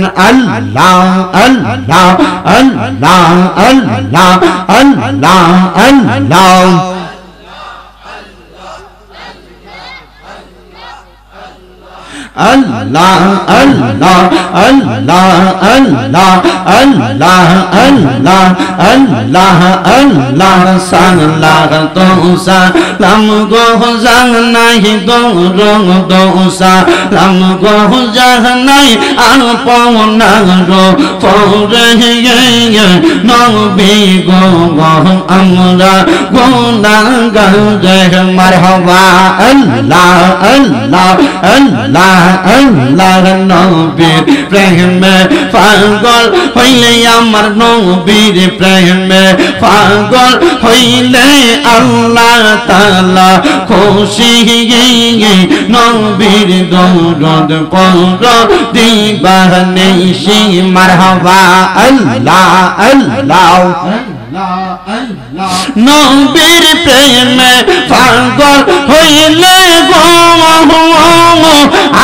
Allah Allah Allah Allah Allah Allah Allah Allah Allah Allah Allah Allah Allah Allah salah to salam go janai dorong do salam go janai alpona ro pore nabi go amra gunagar marhaba Allah Allah Allah Allah নবীর প্রেমে পাগল হইলে আমার নবীর প্রেমে পাগল হইলে আল্লাহ তাআলা খুশি নবীর দরদ পড় দিবানে সি মারহাবা আল্লাহ আল্লাহ নবীর প্রেমে পাগল হইলে গো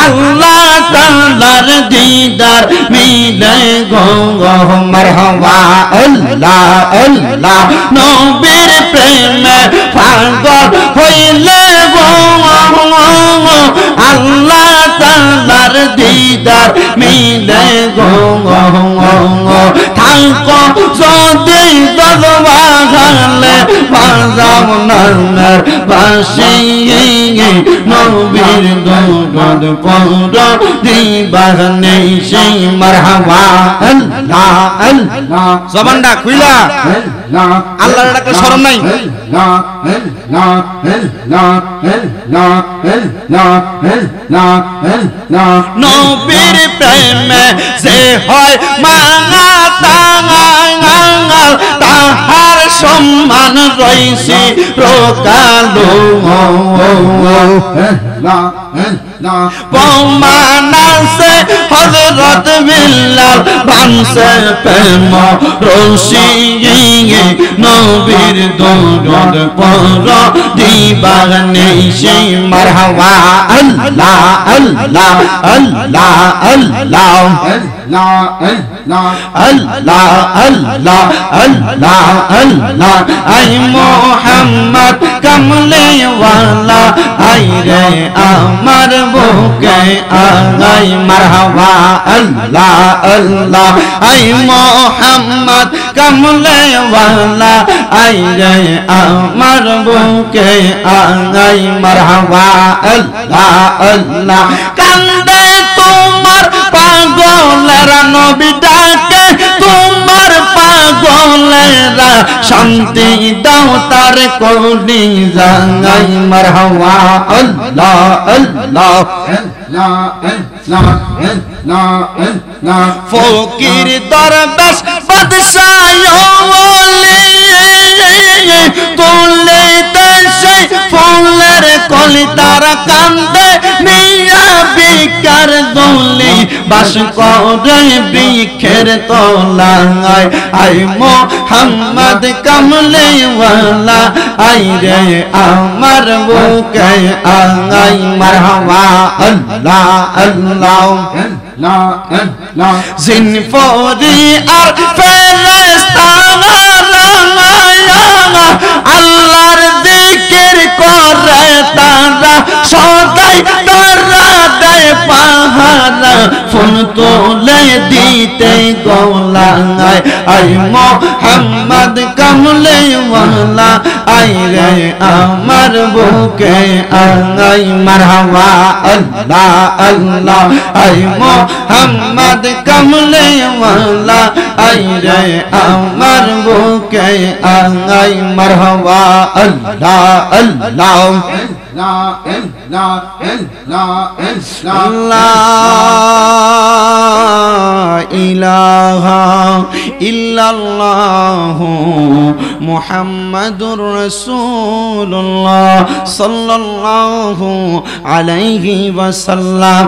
আল্লাহ তাআলার দিদার মিলে গো মারহাবা আল্লাহ আল্লাহ নবীর প্রেমে পাগল হইলে গো আল্লাহ তাআলার দিদার মিলে গো থাকো যদি দরবারে বাজাও নার বাসি নবীর দরদ পড় দিবানে সেই মারহাবা আল্লাহ আল্লাহ জবানটা খুইলা আল্লাহর ডাকে শরম নাই নবীর প্রেমে যে হয় মাঙা তাঙাল তাহার সম্মান রইছে রোকালো পমানাসে হযরত বিল্লাল বানসে প্রেম রশি নবীর দরদ পড় দিবানে সেই মারহাবা আল্লাহ আল্লাহ আল্লাহ আল্লাহ আল্লাহ আল্লাহ আল্লাহ আল্লাহ আই মোহাম্মদ কমলে ওয়ালা আই রে আমার বুকে আই মারহাবা আল্লাহ আল্লাহ আই মোহাম্মদ কমলে ওয়ালা আই রে আমার বুকে আই মারহাবা আল্লাহ আল্লাহ কান্দে তোমার পাগলেরা নবী ডাকে তোমার পাগলেরা শান্তি দাও তার কোনি জানাই মারহাবা আল্লাহ আল্লাহ ফকির দরবেশ বাদশাহ ওলি তুলে দেশে ফুলের কলি তারা কান্দে মিয়া বিকার দলি বাস করে বৃক্ষের তলায় আই মোহাম্মদ কমলে ওয়ালা আই রে আমার বুকে আই মারহাবা আল্লাহ আল্লাহ জিনফরি আর ফেরেশতারা আল্লাহর জিকির করে তারা সদাই তারা দেয় পাহারা ফোন তোলে দিতে গোলায় আই মোহাম্মদ কমলে ওয়ালা আই রে আমার বুকে আই মারহাবা আল্লাহ আল্লাহ আই মোহাম্মদ কমলে ওয়ালা আই রে আমার বুকে আই মারহাবা আল্লাহ আল্লাহ লা ইলাহা ইল্লাল্লাহু মুহাম্মাদুর রাসূলুল্লাহ সাল্লাল্লাহু আলাইহি ওয়াসাল্লাম।